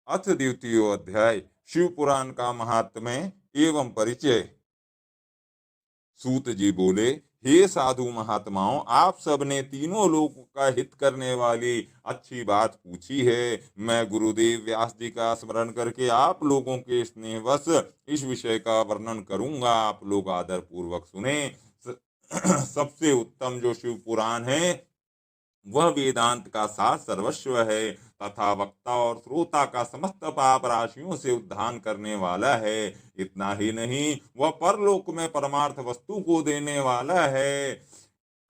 अथ द्वितीयो अध्याय शिव पुराण का महात्म्य एवं परिचय। सूत जी बोले, हे साधु महात्माओं, आप सबने तीनों लोगों का हित करने वाली अच्छी बात पूछी है। मैं गुरुदेव व्यास जी का स्मरण करके आप लोगों के स्नेहवश इस विषय का वर्णन करूंगा। आप लोग आदर पूर्वक सुने। सबसे उत्तम जो शिव पुराण है वह वेदांत का सार सर्वस्व है तथा वक्ता और श्रोता का समस्त पाप राशियों से उद्धान करने वाला है। इतना ही नहीं, वह परलोक में परमार्थ वस्तु को देने वाला है।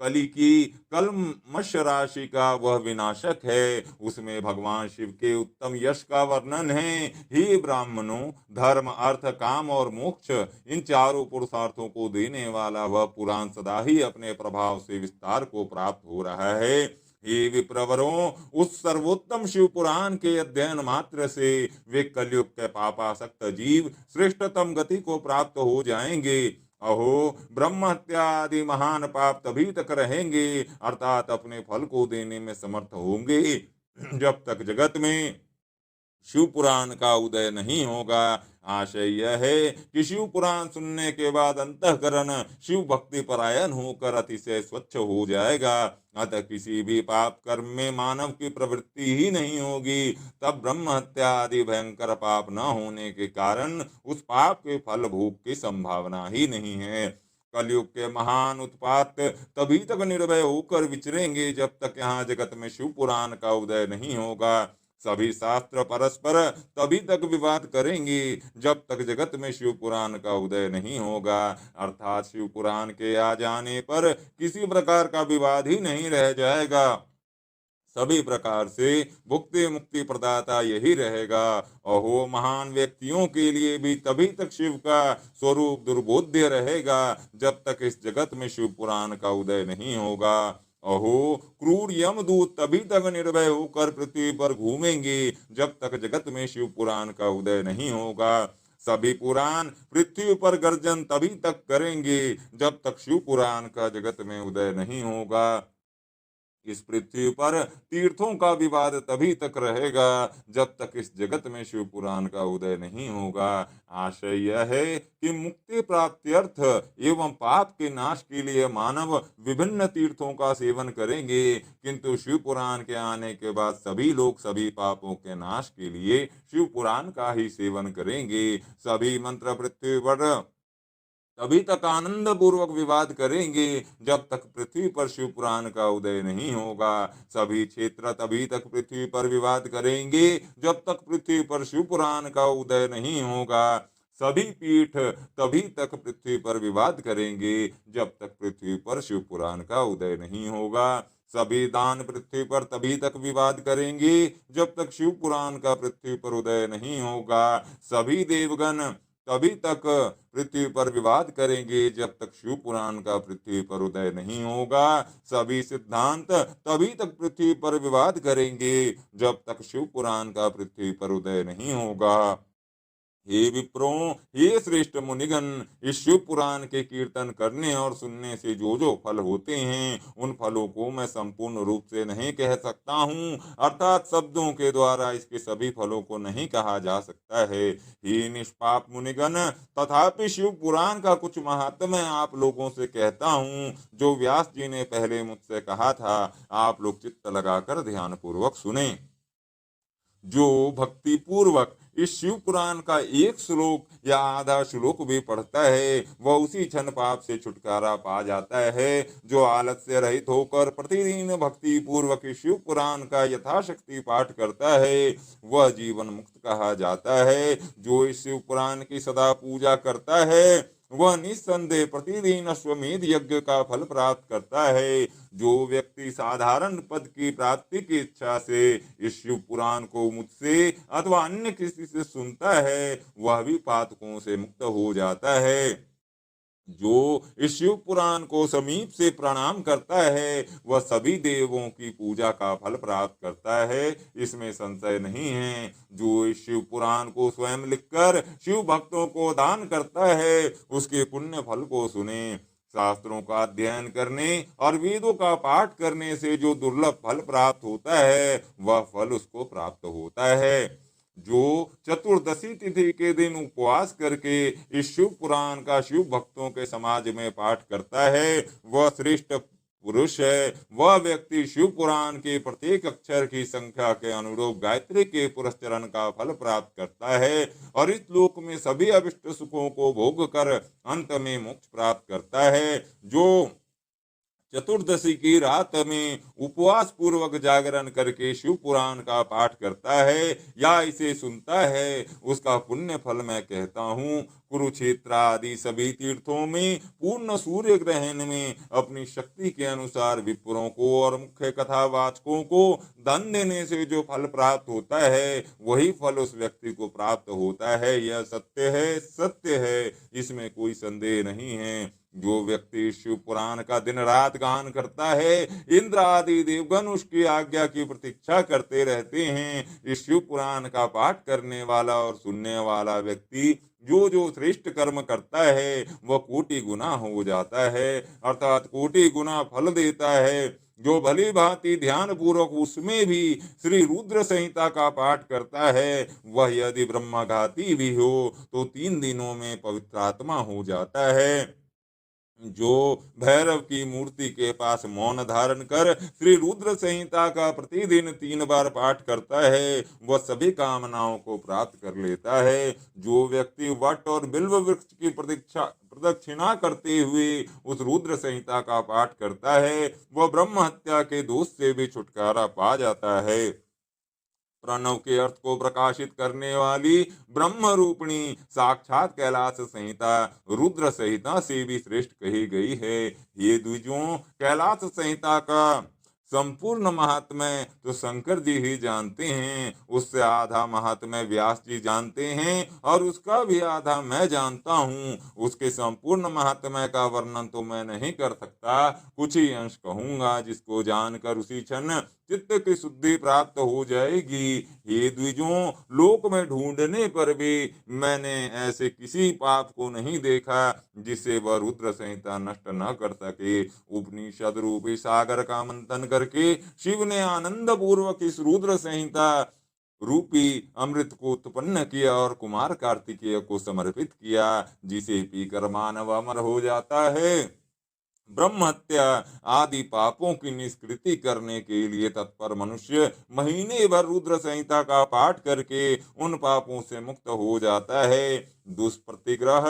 कली की कल्मश राशि का वह विनाशक है। उसमें भगवान शिव के उत्तम यश का वर्णन है। हे ब्राह्मणों, धर्म अर्थ काम और मोक्ष इन चारों पुरुषार्थों को देने वाला वह पुराण सदा ही अपने प्रभाव से विस्तार को प्राप्त हो रहा है। हे विप्रवरों, उस सर्वोत्तम शिव पुराण के अध्ययन मात्र से वे कलयुग के पापासक्त जीव श्रेष्ठतम गति को प्राप्त हो जाएंगे। अहो, ब्रह्म हत्या आदि महान पाप तभी तक रहेंगे, अर्थात अपने फल को देने में समर्थ होंगे, जब तक जगत में शिव पुराण का उदय नहीं होगा। आशय यह है कि शिव पुराण सुनने के बाद अंतःकरण शिव भक्ति परायण होकर अतिशय स्वच्छ हो जाएगा। अतः किसी भी पाप कर्म में मानव की प्रवृत्ति ही नहीं होगी। तब ब्रह्म हत्या आदि भयंकर पाप न होने के कारण उस पाप के फल भोग की संभावना ही नहीं है। कलयुग के महान उत्पात तभी तक निर्भय होकर विचरेंगे जब तक यहाँ जगत में शिव पुराण का उदय नहीं होगा। सभी शास्त्र परस्पर तभी तक विवाद करेंगे जब तक जगत में शिव पुराण का उदय नहीं होगा, अर्थात शिव पुराण के आ जाने पर किसी प्रकार का विवाद ही नहीं रह जाएगा। सभी प्रकार से भुक्ति मुक्ति प्रदाता यही रहेगा। अहो, महान व्यक्तियों के लिए भी तभी तक शिव का स्वरूप दुर्बोध्य रहेगा जब तक इस जगत में शिव पुराण का उदय नहीं होगा। अहो, क्रूर यमदूत तभी तक निर्भय होकर पृथ्वी पर घूमेंगे जब तक जगत में शिव पुराण का उदय नहीं होगा। सभी पुराण पृथ्वी पर गर्जन तभी तक करेंगे जब तक शिव पुराण का जगत में उदय नहीं होगा। इस पृथ्वी पर तीर्थों का विवाद तभी तक रहेगा जब तक इस जगत में शिव पुराण का उदय नहीं होगा। आशय यह है कि मुक्ति प्राप्त्यर्थ एवं पाप के नाश के लिए मानव विभिन्न तीर्थों का सेवन करेंगे, किंतु शिव पुराण के आने के बाद सभी लोग सभी पापों के नाश के लिए शिव पुराण का ही सेवन करेंगे। सभी मंत्र पृथ्वी पर तभी तक आनंद पूर्वक विवाद करेंगे जब तक पृथ्वी पर शिव पुराण का उदय नहीं होगा। सभी क्षेत्र तभी तक पृथ्वी पर विवाद करेंगे जब तक पृथ्वी पर शिव पुराण का उदय नहीं होगा। सभी पीठ तभी तक पृथ्वी पर विवाद करेंगे जब तक पृथ्वी पर शिव पुराण का उदय नहीं होगा। सभी दान पृथ्वी पर तभी तक विवाद करेंगे जब तक शिव पुराण का पृथ्वी पर उदय नहीं होगा। सभी देवगण तभी तक पृथ्वी पर विवाद करेंगे जब तक शिव पुराण का पृथ्वी पर उदय नहीं होगा। सभी सिद्धांत तभी तक पृथ्वी पर विवाद करेंगे जब तक शिव पुराण का पृथ्वी पर उदय नहीं होगा। हे विप्रों, हे श्रेष्ठ मुनिगण, इस शिव पुराण के कीर्तन करने और सुनने से जो जो फल होते हैं उन फलों को मैं संपूर्ण रूप से नहीं कह सकता हूँ, अर्थात शब्दों के द्वारा इसके सभी फलों को नहीं कहा जा सकता है। हे निष्पाप मुनिगण, तथापि शिव पुराण का कुछ महात्म्य मैं आप लोगों से कहता हूँ जो व्यास जी ने पहले मुझसे कहा था। आप लोग चित्त लगाकर ध्यान पूर्वक सुने। जो भक्ति पूर्वक इस शिव पुराण का एक श्लोक या आधा श्लोक भी पढ़ता है वह उसी क्षण पाप से छुटकारा पा जाता है। जो आलस से रहित होकर प्रतिदिन भक्ति पूर्वक इस शिव पुराण का यथाशक्ति पाठ करता है वह जीवन मुक्त कहा जाता है। जो इस शिव पुराण की सदा पूजा करता है वह निस्संदेह प्रतिदिन अश्वमेध यज्ञ का फल प्राप्त करता है। जो व्यक्ति साधारण पद की प्राप्ति की इच्छा से इस शिव पुराण को मुझसे अथवा अन्य किसी से सुनता है वह भी पातकों से मुक्त हो जाता है। जो इस शिव पुराण को समीप से प्रणाम करता है वह सभी देवों की पूजा का फल प्राप्त करता है, इसमें संशय नहीं है। जो इस शिव पुराण को स्वयं लिखकर शिव भक्तों को दान करता है उसके पुण्य फल को सुने। शास्त्रों का अध्ययन करने और वेदों का पाठ करने से जो दुर्लभ फल प्राप्त होता है वह फल उसको प्राप्त होता है। जो चतुर्दशी तिथि के दिन उपवास करके इस शिव पुराण का शिव भक्तों के समाज में पाठ करता है वह श्रेष्ठ पुरुष है। वह व्यक्ति शिव पुराण के प्रत्येक अक्षर की संख्या के अनुरूप गायत्री के पुरस्चरण का फल प्राप्त करता है और इस लोक में सभी अभिष्ट सुखों को भोग कर अंत में मोक्ष प्राप्त करता है। जो चतुर्दशी की रात में उपवास पूर्वक जागरण करके शिव पुराण का पाठ करता है या इसे सुनता है उसका पुण्य फल मैं कहता हूँ। कुरुक्षेत्र आदि सभी तीर्थों में पूर्ण सूर्य ग्रहण में अपनी शक्ति के अनुसार विप्रों को और मुख्य कथावाचकों को दान देने से जो फल प्राप्त होता है वही फल उस व्यक्ति को प्राप्त होता है। यह सत्य है, इसमें कोई संदेह नहीं है। जो व्यक्ति शिव पुराण का दिन रात गान करता है इंद्र आदि देवगण उसकी आज्ञा की प्रतीक्षा करते रहते हैं। इस शिव पुराण का पाठ करने वाला और सुनने वाला व्यक्ति जो श्रेष्ठ कर्म करता है वह कोटि गुना हो जाता है, अर्थात कोटि गुना फल देता है। जो भली भांति ध्यान पूर्वक उसमें भी श्री रुद्र संहिता का पाठ करता है वह यदि ब्रह्मघाती भी हो तो 3 दिनों में पवित्र आत्मा हो जाता है। जो भैरव की मूर्ति के पास मौन धारण कर श्री रुद्र संहिता का प्रतिदिन 3 बार पाठ करता है वह सभी कामनाओं को प्राप्त कर लेता है। जो व्यक्ति वट और बिल्व वृक्ष की प्रदक्षिणा करते हुए उस रुद्र संहिता का पाठ करता है वह ब्रह्म हत्या के दोष से भी छुटकारा पा जाता है। प्रणव के अर्थ को प्रकाशित करने वाली ब्रह्म रूपिणी साक्षात कैलाश संहिता रुद्र संहिता से भी श्रेष्ठ कही गई है। ये द्विजों कैलाश संहिता का संपूर्ण महात्म्य तो शंकर जी ही जानते हैं, उससे आधा महात्म्य व्यास जी जानते हैं और उसका भी आधा मैं जानता हूँ। उसके संपूर्ण महात्म्य का वर्णन तो मैं नहीं कर सकता, कुछ ही अंश कहूंगा जिसको जानकर उसी क्षण चित्त की शुद्धि प्राप्त हो जाएगी। ये द्विजों लोक में ढूंढने पर भी मैंने ऐसे किसी पाप को नहीं देखा जिसे वह रुद्र संहिता नष्ट न कर सके। उपनिषद रूपी सागर का मंथन करके शिव ने आनंद पूर्वक इस रुद्र संहिता रूपी अमृत को उत्पन्न किया और कुमार कार्तिकेय को समर्पित किया, जिसे पीकर मानव अमर हो जाता है। ब्रह्म हत्या आदि पापों की निष्कृति करने के लिए तत्पर मनुष्य महीने भर रुद्र संहिता का पाठ करके उन पापों से मुक्त हो जाता है। दुष्प्रतिग्रह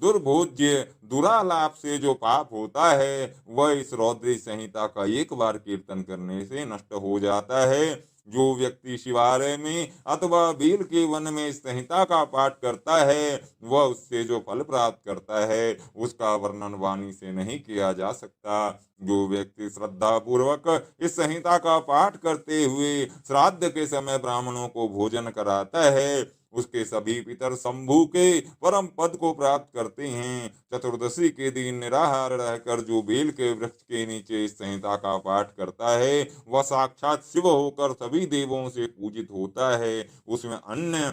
दुर्भोज्य दुरालाप से जो पाप होता है वह इस रौद्री संहिता का एक बार कीर्तन करने से नष्ट हो जाता है। जो व्यक्ति शिवालय में अथवा बेल के वन में संहिता का पाठ करता है वह उससे जो फल प्राप्त करता है उसका वर्णन वाणी से नहीं किया जा सकता। जो व्यक्ति श्रद्धा पूर्वक इस संहिता का पाठ करते हुए श्राद्ध के समय ब्राह्मणों को भोजन कराता है उसके सभी पितर शंभु के परम पद को प्राप्त करते हैं। चतुर्दशी के दिन निराहार रहकर जो बेल के वृक्ष के नीचे इस संहिता का पाठ करता है वह साक्षात शिव होकर सभी देवों से पूजित होता है। उसमें अन्य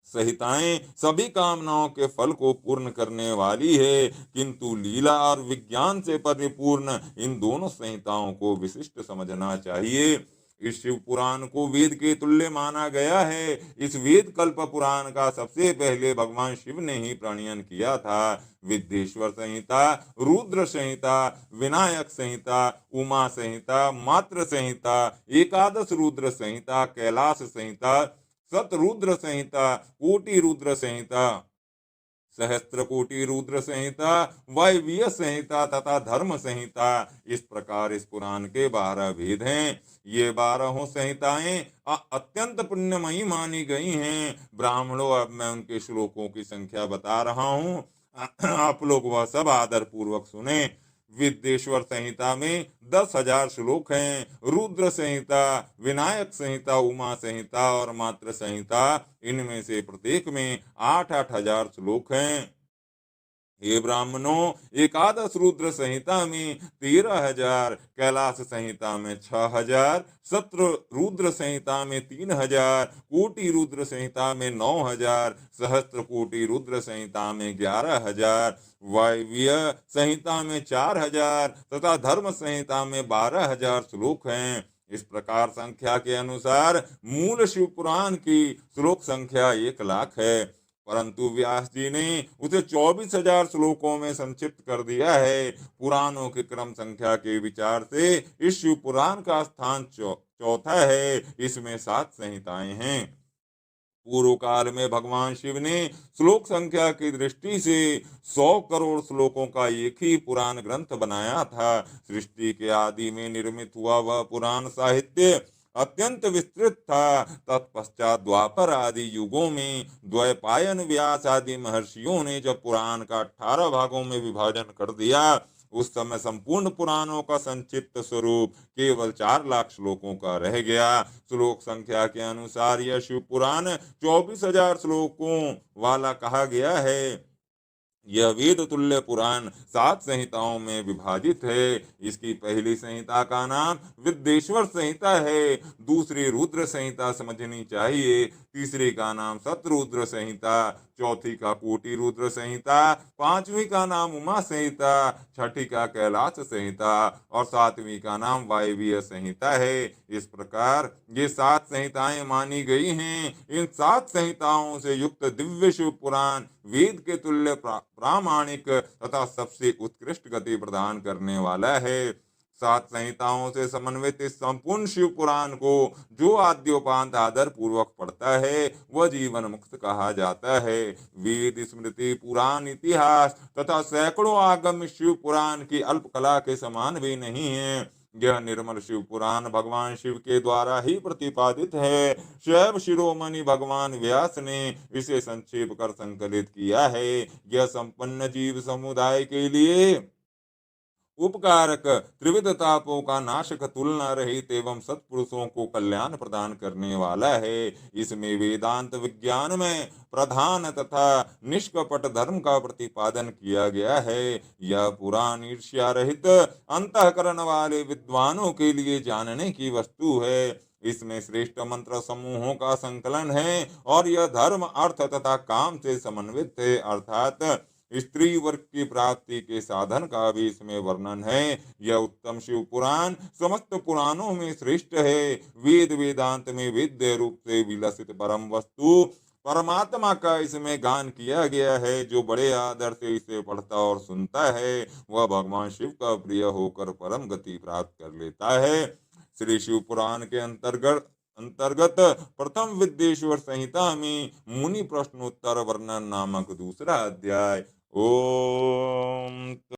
संहिताएं सभी कामनाओं के फल को पूर्ण करने वाली है, किंतु लीला और विज्ञान से परिपूर्ण इन दोनों संहिताओं को विशिष्ट समझना चाहिए। इस शिव पुराण को वेद के तुल्य माना गया है। इस वेद कल्प पुराण का सबसे पहले भगवान शिव ने ही प्रणयन किया था। विद्येश्वर संहिता, रुद्र संहिता, विनायक संहिता, उमा संहिता, मात्र संहिता, एकादश रुद्र संहिता, कैलाश संहिता, सतरुद्र संहिता, कोटि रुद्र संहिता, सहस्त्र कोटि रुद्र संहिता, वायव्य संहिता तथा धर्म संहिता, इस प्रकार इस पुराण के 12 भेद हैं। ये 12 संहिताएं अत्यंत पुण्यमयी मानी गई हैं। ब्राह्मणों, अब मैं उनके श्लोकों की संख्या बता रहा हूँ, आप लोग वह सब आदर पूर्वक सुने। विद्येश्वर संहिता में 10,000 श्लोक हैं। रुद्र संहिता, विनायक संहिता, उमा संहिता और मात्र संहिता, इनमें से प्रत्येक में 8-8 हजार श्लोक हैं। हे ब्राह्मणों, एकादश रुद्र संहिता में 13,000, कैलाश संहिता में 6,000, सत्र रुद्र संहिता में 3,000, कोटि रुद्र संहिता में 9,000, सहस्त्र कोटि रुद्र संहिता में 11,000, वायव्य संहिता में 4,000 तथा धर्म संहिता में 12,000 श्लोक हैं। इस प्रकार संख्या के अनुसार मूल शिव पुराण की श्लोक संख्या 1,00,000 है, परंतु व्यास जी ने उसे 24,000 श्लोकों में संक्षिप्त कर दिया है। पुराणों के क्रम संख्या के विचार से इस शिव पुराण का स्थान चौथा है। इसमें 7 संहिताएं हैं। पूर्व काल में भगवान शिव ने श्लोक संख्या की दृष्टि से 100 करोड़ श्लोकों का एक ही पुराण ग्रंथ बनाया था। सृष्टि के आदि में निर्मित हुआ वह पुराण साहित्य अत्यंत विस्तृत था। तत्पश्चात द्वापर आदि युगों में द्वैपायन व्यास आदि महर्षियों ने जब पुराण का 18 भागों में विभाजन कर दिया, उस समय संपूर्ण पुराणों का संक्षिप्त स्वरूप केवल 4,00,000 श्लोकों का रह गया। श्लोक संख्या के अनुसार यह शिव पुराण 24,000 श्लोकों वाला कहा गया है। यह वेद तुल्य पुराण 7 संहिताओं में विभाजित है। इसकी पहली संहिता का नाम विद्येश्वर संहिता है, दूसरी रुद्र संहिता समझनी चाहिए, तीसरी का नाम शतरुद्र संहिता, चौथी का कोटि रुद्र संहिता, पांचवी का नाम उमा संहिता, छठी का कैलाश संहिता और सातवीं का नाम वायवीय संहिता है। इस प्रकार ये 7 संहिताएं मानी गई हैं। इन 7 संहिताओं से युक्त दिव्य शिव पुराण वेद के तुल्य प्रामाणिक तथा सबसे उत्कृष्ट गति प्रदान करने वाला है। 7 संहिताओं से समन्वित इस संपूर्ण शिव पुराण को जो आद्योपांत आदर पूर्वक पढ़ता है वह जीवन मुक्त कहा जाता है। वेद, स्मृति, पुराण, इतिहास तथा सैकड़ों आगम शिव पुराण की अल्प कला के समान भी नहीं है। यह निर्मल शिव पुराण भगवान शिव के द्वारा ही प्रतिपादित है। शैव शिरोमणि भगवान व्यास ने इसे संक्षेप कर संकलित किया है। यह संपन्न जीव समुदाय के लिए उपकारक, त्रिविध तापों का नाशक, तुलना रहित एवं सत्पुरुषों को कल्याण प्रदान करने वाला है। इसमें वेदांत विज्ञान में प्रधान तथा निष्कपट धर्म का प्रतिपादन किया गया है। यह पुराण ईर्ष्या रहित अंतःकरण वाले विद्वानों के लिए जानने की वस्तु है। इसमें श्रेष्ठ मंत्र समूहों का संकलन है और यह धर्म, अर्थ तथा काम से समन्वित है, अर्थात स्त्री वर्ग की प्राप्ति के साधन का भी इसमें वर्णन है। यह उत्तम शिव पुराण समस्त पुराणों में श्रेष्ठ है। वेद वेदांत में वेद्य रूप से विलसित परम वस्तु परमात्मा का इसमें गान किया गया है। जो बड़े आदर से इसे पढ़ता और सुनता है वह भगवान शिव का प्रिय होकर परम गति प्राप्त कर लेता है। श्री शिव पुराण के अंतर्गत प्रथम विद्येश्वर संहिता में मुनि प्रश्नोत्तर वर्णन नामक दूसरा अध्याय। ओम